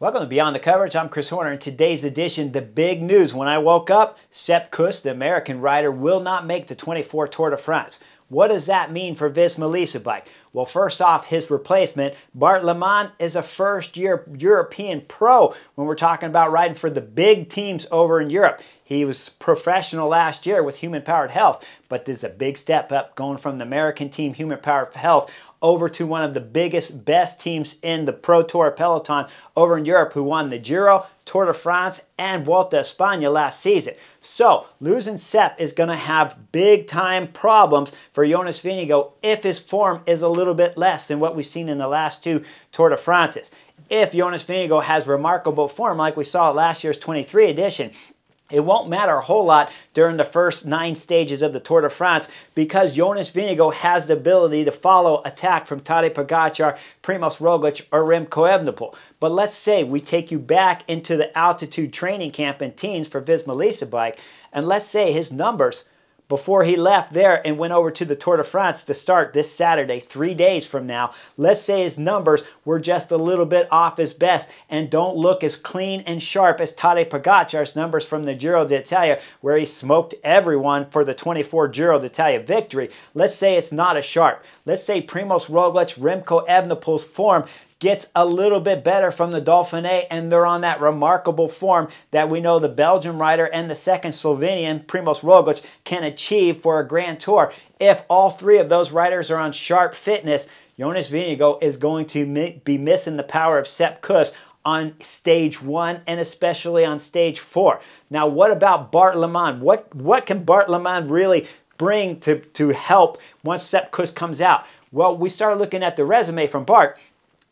Welcome to Beyond the Coverage. I'm Chris Horner. In today's edition, the big news. When I woke up, Sepp Kuss, the American rider, will not make the 24 Tour de France. What does that mean for Visma Lease bike? Well, first off, his replacement, Bart Leman, is a first-year European pro when we're talking about riding for the big teams over in Europe. He was professional last year with Human Powered Health, but this is a big step up going from the American team Human Powered Health over to one of the biggest, best teams in the Pro Tour peloton over in Europe, who won the Giro, Tour de France, and Vuelta a España last season. So, losing Sepp is going to have big-time problems for Jonas Vingegaard if his form is a little bit less than what we've seen in the last two Tour de France's. If Jonas Vingegaard has remarkable form like we saw at last year's 23 edition, it won't matter a whole lot during the first 9 stages of the Tour de France because Jonas Vingegaard has the ability to follow attack from Tadej Pogačar, Primož Roglič, or Remco Evenepoel. But let's say we take you back into the altitude training camp in teens for Visma Lease bike, and let's say his numbers before he left there and went over to the Tour de France to start this Saturday, 3 days from now. Let's say his numbers were just a little bit off his best and don't look as clean and sharp as Tadej Pogačar's numbers from the Giro d'Italia, where he smoked everyone for the 24 Giro d'Italia victory. Let's say it's not as sharp. Let's say Primož Roglič, Remco Evenepoel's form gets a little bit better from the Dauphiné, and they're on that remarkable form that we know the Belgian rider and the second Slovenian, Primož Roglič, can achieve for a Grand Tour. If all three of those riders are on sharp fitness, Jonas Vingegaard is going to be missing the power of Sepp Kuss on stage 1 and especially on stage 4. Now, what about Bart Leman? What can Bart Leman really bring to help once Sepp Kuss comes out? Well, we start looking at the resume from Bart.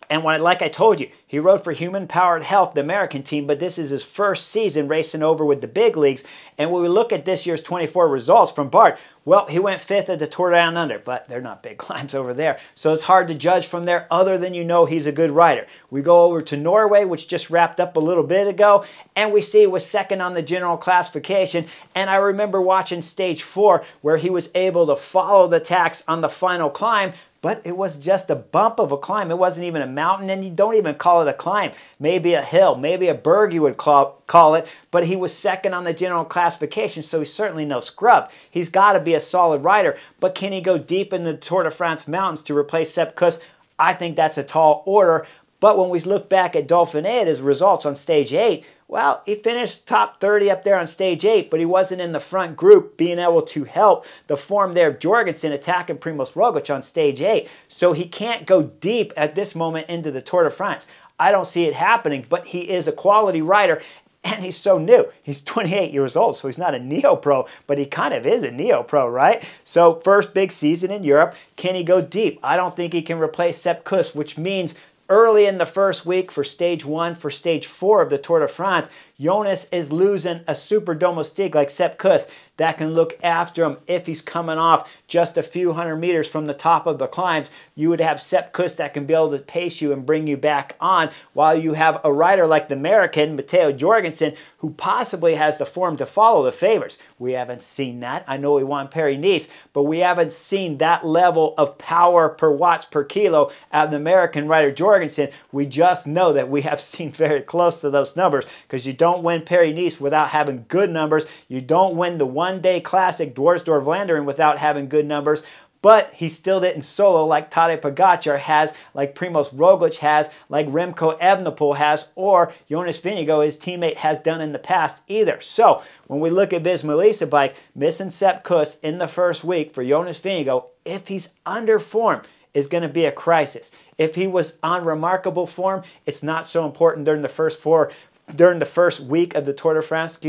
And like I told you, he rode for Human Powered Health, the American team, but this is his first season racing over with the big leagues. And when we look at this year's 24 results from Bart, well, he went 5th at the Tour Down Under, but they're not big climbs over there. So it's hard to judge from there other than he's a good rider. We go over to Norway, which just wrapped up a little bit ago, and we see he was second on the general classification. And I remember watching stage 4 where he was able to follow the tacks on the final climb, but it was just a bump of a climb. It wasn't even a mountain, and you don't even call it a climb. Maybe a hill, maybe a berg you would call it, but he was second on the general classification, so he's certainly no scrub. He's got to be a solid rider, but can he go deep in the Tour de France mountains to replace Sepp Kuss? I think that's a tall order, but when we look back at Dauphiné at his results on stage 8, well, he finished top 30 up there on stage 8, but he wasn't in the front group being able to help the form there of Jorgensen attacking Primož Roglič on stage 8. So he can't go deep at this moment into the Tour de France. I don't see it happening, but he is a quality rider, and he's so new. He's 28 years old, so he's not a neo-pro, but he kind of is a neo-pro, right? So first big season in Europe, can he go deep? I don't think he can replace Sepp Kuss, which means early in the first week for stage 1, for stage 4 of the Tour de France, Jonas is losing a super domestique like Sepp Kuss that can look after him if he's coming off just a few hundred meters from the top of the climbs. You would have Sepp Kuss that can be able to pace you and bring you back on, while you have a rider like the American, Matteo Jorgensen, who possibly has the form to follow the favorites. We haven't seen that. I know he won Paris-Nice, but we haven't seen that level of power per watts per kilo out of the American rider Jorgensen. We just know that we have seen very close to those numbers, because you don't win Paris-Nice without having good numbers. You don't win the one-day classic Dwars-Door-Vlaanderen without having good numbers. But he still didn't solo like Tadej Pogačar has, like Primož Roglič has, like Remco Evenepoel has, or Jonas Vingegaard, his teammate, has done in the past either. So when we look at Visma Lease bike, missing Sepp Kuss in the first week for Jonas Vingegaard, if he's under form, is going to be a crisis. If he was on remarkable form, it's not so important during the first week of the Tour de France,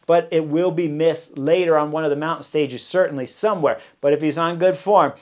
but it will be missed later on one of the mountain stages, certainly somewhere. But if he's on good form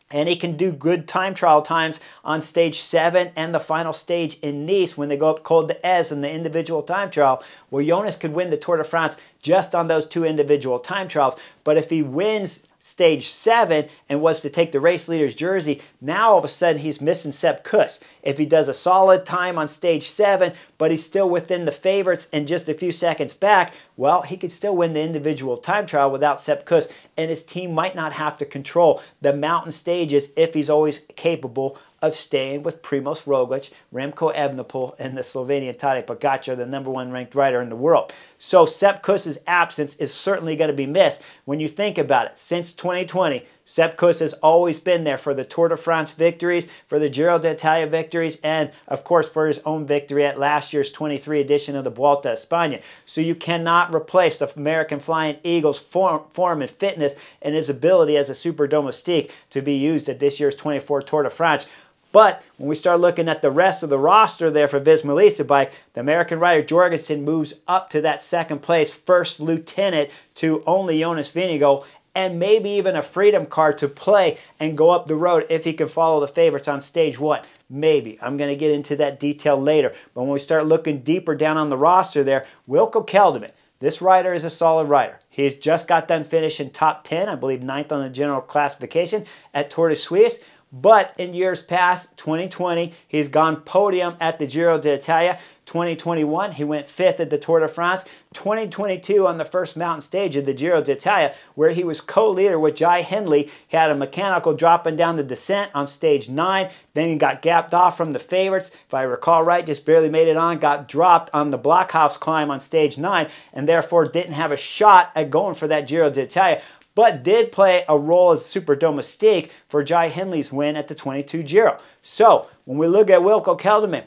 and he can do good time trial times on stage 7 and the final stage in Nice when they go up Col d'Ez in the individual time trial, well, Jonas could win the Tour de France just on those 2 individual time trials. But if he wins stage 7 and was to take the race leader's jersey, now all of a sudden he's missing Sepp Kuss. If he does a solid time on stage 7, but he's still within the favorites and just a few seconds back, well, he could still win the individual time trial without Sepp Kuss, and his team might not have to control the mountain stages if he's always capable of staying with Primož Roglič, Remco Evenepoel, and the Slovenian Tadej Pogačar, the #1 ranked rider in the world. So Sepp Kuss's absence is certainly going to be missed. When you think about it, since 2020, Sepp Kuss has always been there for the Tour de France victories, for the Giro d'Italia victories, and of course for his own victory at last year's 23 edition of the Vuelta a España. So you cannot replace the American Flying Eagle's form and fitness and his ability as a super domestique to be used at this year's 24 Tour de France. But when we start looking at the rest of the roster there for Visma Lease Bike, the American rider Jorgensen moves up to that second place, first lieutenant to only Jonas Vingegaard, and maybe even a freedom card to play and go up the road if he can follow the favorites on stage 1. Maybe. I'm going to get into that detail later. But when we start looking deeper down on the roster there, Wilco Kelderman, this rider is a solid rider. He's just got done finishing top 10, I believe 9th on the general classification at Tour de Suisse. But in years past, 2020, he's gone podium at the Giro d'Italia. 2021, he went 5th at the Tour de France. 2022 on the first mountain stage of the Giro d'Italia, where he was co-leader with Jai Hindley. He had a mechanical dropping down the descent on stage 9. Then he got gapped off from the favorites. If I recall right, just barely made it on, got dropped on the blockhouse climb on stage 9, and therefore didn't have a shot at going for that Giro d'Italia, but did play a role as super domestique for Jai Hindley's win at the 22 Giro. So when we look at Wilco Kelderman,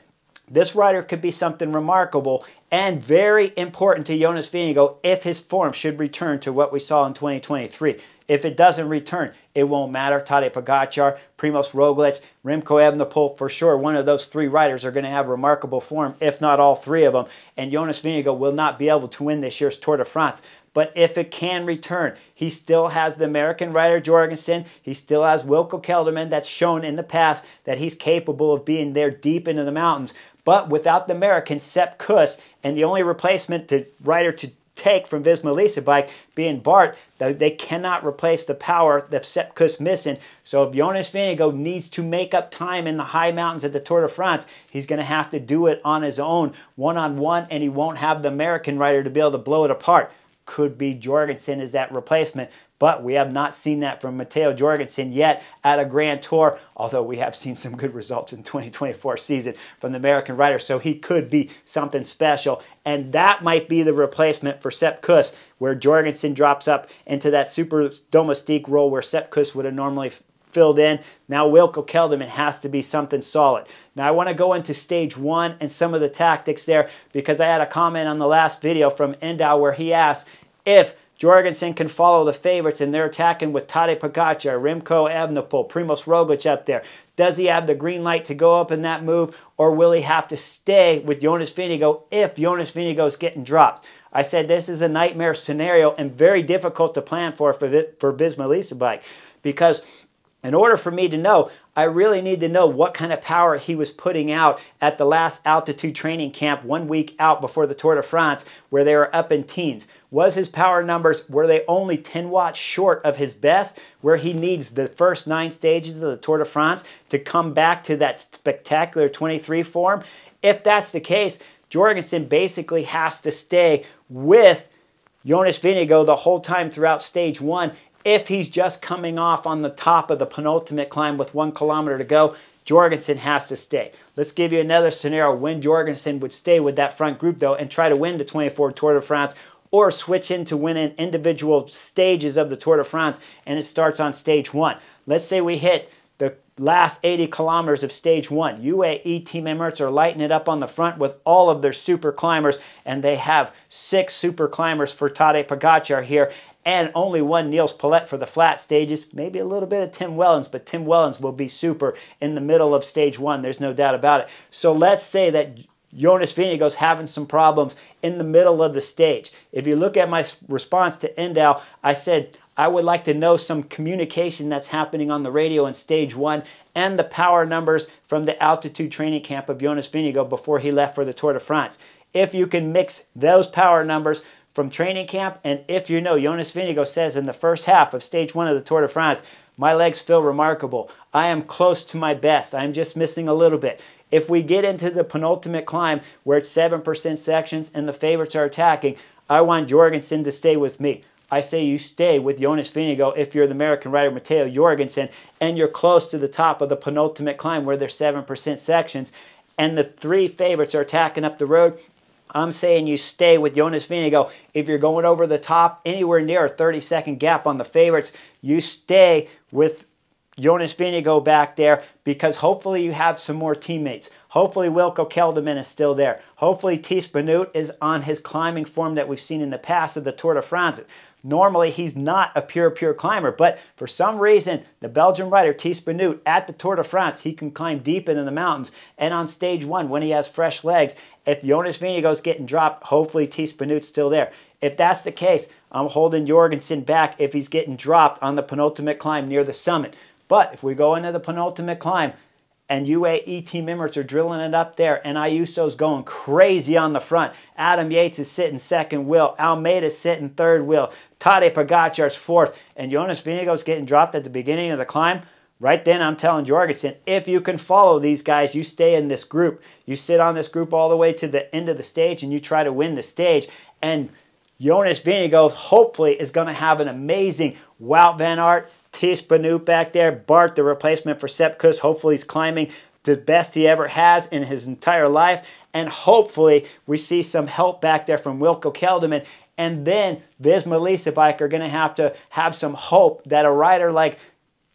this rider could be something remarkable and very important to Jonas Vingegaard if his form should return to what we saw in 2023. If it doesn't return, it won't matter. Tadej Pogačar, Primož Roglič, Remco Evenepoel, for sure, one of those 3 riders are going to have remarkable form, if not all 3 of them. And Jonas Vingegaard will not be able to win this year's Tour de France. But if it can return, he still has the American rider Jorgensen. He still has Wilco Kelderman that's shown in the past that he's capable of being there deep into the mountains. But without the American Sepp Kuss, and the only replacement the rider to take from Visma Lease Bike being Bart, they cannot replace the power that Sepp Kuss missing. So if Jonas Vingegaard needs to make up time in the high mountains at the Tour de France, he's going to have to do it on his own, one-on-one, and he won't have the American rider to be able to blow it apart. Could be Jorgensen as that replacement, but we have not seen that from Matteo Jorgensen yet at a Grand Tour, although we have seen some good results in 2024 season from the American rider, so he could be something special, and that might be the replacement for Sepp Kuss, where Jorgensen drops up into that super domestique role where Sepp Kuss would have normally filled in. Now Wilco Kelderman has to be something solid. Now I want to go into stage 1 and some of the tactics there, because I had a comment on the last video from Endau where he asked if Jorgensen can follow the favorites and they're attacking with Tadej Pogačar, Remco Evenepoel, Primož Roglič up there. Does he have the green light to go up in that move, or will he have to stay with Jonas Vingegaard if Jonas Vingegaard is getting dropped? I said this is a nightmare scenario and very difficult to plan for Visma Lease Bike, because in order for me to know, I really need to know what kind of power he was putting out at the last altitude training camp 1 week out before the Tour de France, where they were up in teens. Was his power numbers, were they only 10 watts short of his best, where he needs the first 9 stages of the Tour de France to come back to that spectacular 23 form? If that's the case, Jorgensen basically has to stay with Jonas Vingegaard the whole time throughout stage 1. If he's just coming off on the top of the penultimate climb with 1 kilometer to go, Jorgensen has to stay. Let's give you another scenario when Jorgensen would stay with that front group, though, and try to win the 24 Tour de France, or switch into winning individual stages of the Tour de France, and it starts on stage 1. Let's say we hit the last 80 kilometers of stage 1. UAE Team Emirates are lighting it up on the front with all of their super climbers, and they have 6 super climbers for Tadej Pogačar here, and only 1 Niels Palet for the flat stages. Maybe a little bit of Tim Wellens, but Tim Wellens will be super in the middle of stage 1. There's no doubt about it. So let's say that Jonas Vingegaard's having some problems in the middle of the stage. If you look at my response to Endau, I said I would like to know some communication that's happening on the radio in stage 1 and the power numbers from the altitude training camp of Jonas Vingegaard before he left for the Tour de France. If you can mix those power numbers from training camp, and if you know Jonas Vingegaard says in the first half of stage 1 of the Tour de France, my legs feel remarkable. I am close to my best. I am just missing a little bit. If we get into the penultimate climb where it's 7% sections and the favorites are attacking, I want Jorgensen to stay with me. I say you stay with Jonas Vingegaard if you're the American rider Matteo Jorgensen and you're close to the top of the penultimate climb where there's 7% sections and the 3 favorites are attacking up the road. I'm saying you stay with Jonas Vingegaard. If you're going over the top, anywhere near a 30-second gap on the favorites, you stay with Jonas Vingegaard back there because hopefully you have some more teammates. Hopefully Wilco Kelderman is still there. Hopefully Thies Benoot is on his climbing form that we've seen in the past of the Tour de France. Normally he's not a pure climber, but for some reason the Belgian rider Thies Benoot at the Tour de France, he can climb deep into the mountains. And on stage 1 when he has fresh legs, if Jonas Vingegaard's getting dropped, hopefully Thies Benoot's still there. If that's the case, I'm holding Jorgensen back if he's getting dropped on the penultimate climb near the summit. But if we go into the penultimate climb and UAE team members are drilling it up there and Ayuso's going crazy on the front, Adam Yates is sitting second wheel, Almeida's sitting third wheel, Tadej Pogacar's fourth, and Jonas Vingegaard's getting dropped at the beginning of the climb, right then I'm telling Jorgensen, if you can follow these guys, you stay in this group. You sit on this group all the way to the end of the stage and you try to win the stage. And Jonas Vingegaard hopefully is going to have an amazing Wout van Aert, Thies Benoot back there, Bart, the replacement for Sepp Kuss. Hopefully he's climbing the best he ever has in his entire life. And hopefully we see some help back there from Wilco Kelderman. And then Visma Leasebike are going to have some hope that a rider like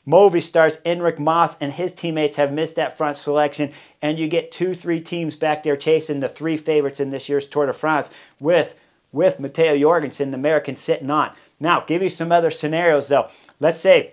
Movistar's Enric Mas and his teammates have missed that front selection. And you get 2-3 teams back there chasing the 3 favorites in this year's Tour de France with Matteo Jorgensen, the American, sitting on. Now, give you some other scenarios, though. Let's say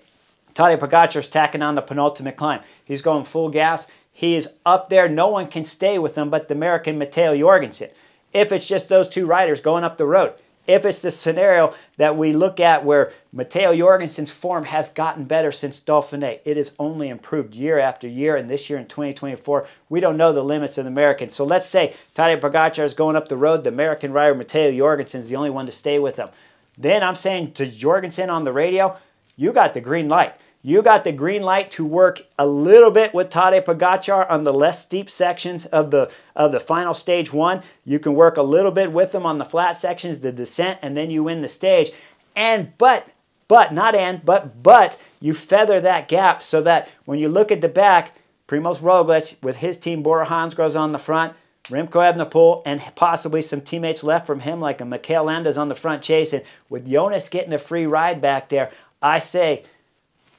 Tadej Pogacar's tacking on the penultimate climb. He's going full gas. He is up there. No one can stay with him but the American Matteo Jorgensen. If it's just those 2 riders going up the road. If it's the scenario that we look at where Matteo Jorgensen's form has gotten better since Dauphiné, it has only improved year after year, and this year in 2024, we don't know the limits of the Americans. So let's say Tadej Pogacar is going up the road, the American rider Matteo Jorgensen is the only one to stay with him. Then I'm saying to Jorgensen on the radio, you got the green light. You got the green light to work a little bit with Tadej Pogacar on the less steep sections of the final stage 1. You can work a little bit with them on the flat sections, the descent, and then you win the stage. But you feather that gap so that when you look at the back, Primož Roglič with his team, Bora Hansgrohe's on the front, Remco Evenepoel, and possibly some teammates left from him like a Mikel Landa's on the front chasing. With Jonas getting a free ride back there, I say,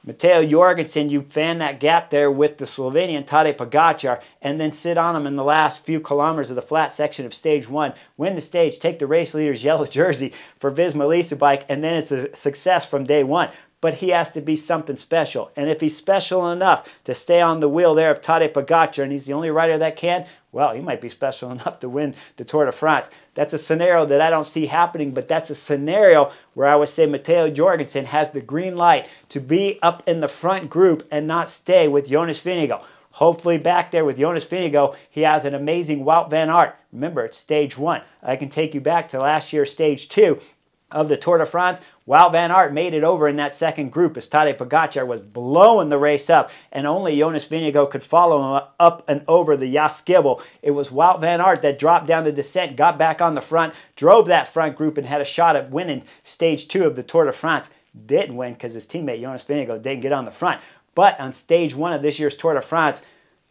Matteo Jorgensen, you fan that gap there with the Slovenian Tadej Pogacar and then sit on him in the last few kilometers of the flat section of stage 1. Win the stage, take the race leader's yellow jersey for Visma Leasebike, and then it's a success from day 1. But he has to be something special. And if he's special enough to stay on the wheel there of Tadej Pogacar, and he's the only rider that can, well, he might be special enough to win the Tour de France. That's a scenario that I don't see happening, but that's a scenario where I would say Matteo Jorgensen has the green light to be up in the front group and not stay with Jonas Vingegaard. Hopefully back there with Jonas Vingegaard, he has an amazing Wout van Aert. Remember, it's stage 1. I can take you back to last year's stage 2 of the Tour de France. Wout van Aert made it over in that second group as Tadej Pogacar was blowing the race up, and only Jonas Vingegaard could follow him up and over the Jaskibel. It was Wout van Aert that dropped down the descent, got back on the front, drove that front group, and had a shot at winning stage 2 of the Tour de France. Didn't win because his teammate Jonas Vingegaard didn't get on the front. But on stage 1 of this year's Tour de France,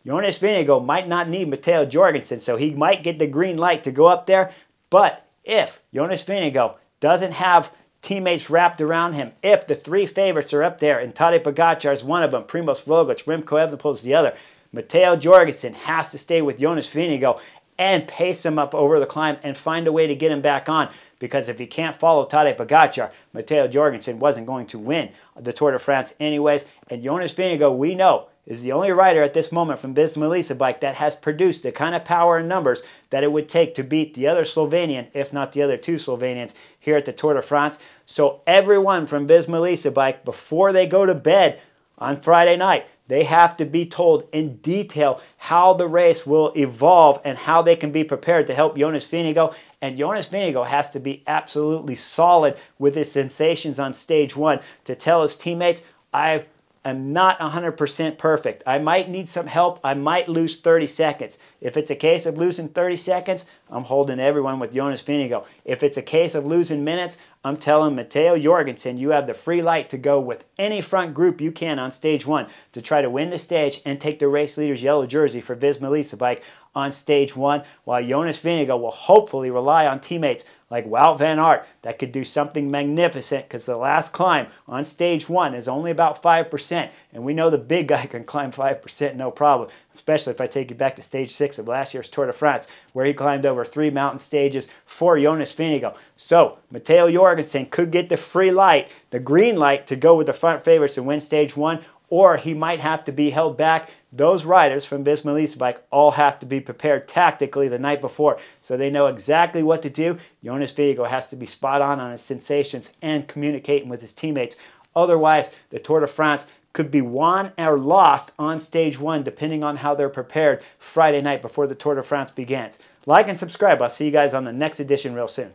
Jonas Vingegaard might not need Matteo Jorgensen, so he might get the green light to go up there. But if Jonas Vingegaard doesn't have teammates wrapped around him, if the 3 favorites are up there and Tadej Pogacar is one of them, Primož Roglič, Remco Evenepoel is the other, Matteo Jorgensen has to stay with Jonas Vingegaard and pace him up over the climb and find a way to get him back on, because if he can't follow Tadej Pogacar, Matteo Jorgensen wasn't going to win the Tour de France anyways. And Jonas Vingegaard, we know, is the only rider at this moment from Visma Leasebike that has produced the kind of power and numbers that it would take to beat the other Slovenian, if not the other 2 Slovenians, here at the Tour de France. So everyone from Visma Leasebike, before they go to bed on Friday night, they have to be told in detail how the race will evolve and how they can be prepared to help Jonas Vingegaard. And Jonas Vingegaard has to be absolutely solid with his sensations on stage 1 to tell his teammates, I am not 100% perfect. I might need some help. I might lose 30 seconds. If it's a case of losing 30 seconds, I'm holding everyone with Jonas Vingegaard. If it's a case of losing minutes, I'm telling Matteo Jorgensen you have the free light to go with any front group you can on stage 1 to try to win the stage and take the race leader's yellow jersey for Visma Lease Bike on stage 1, while Jonas Vingegaard will hopefully rely on teammates like Wout van Aert that could do something magnificent, because the last climb on stage 1 is only about 5%, and we know the big guy can climb 5% no problem, especially if I take you back to stage 6 of last year's Tour de France, where he climbed over 3 mountain stages for Jonas Vingegaard. So Matteo Jorgensen could get the free light, the green light, to go with the front favorites and win stage 1, or he might have to be held back. Those riders from Visma Lease Bike all have to be prepared tactically the night before, so they know exactly what to do. Jonas Vingegaard has to be spot on his sensations and communicating with his teammates. Otherwise, the Tour de France could be won or lost on stage 1, depending on how they're prepared Friday night before the Tour de France begins. Like and subscribe. I'll see you guys on the next edition real soon.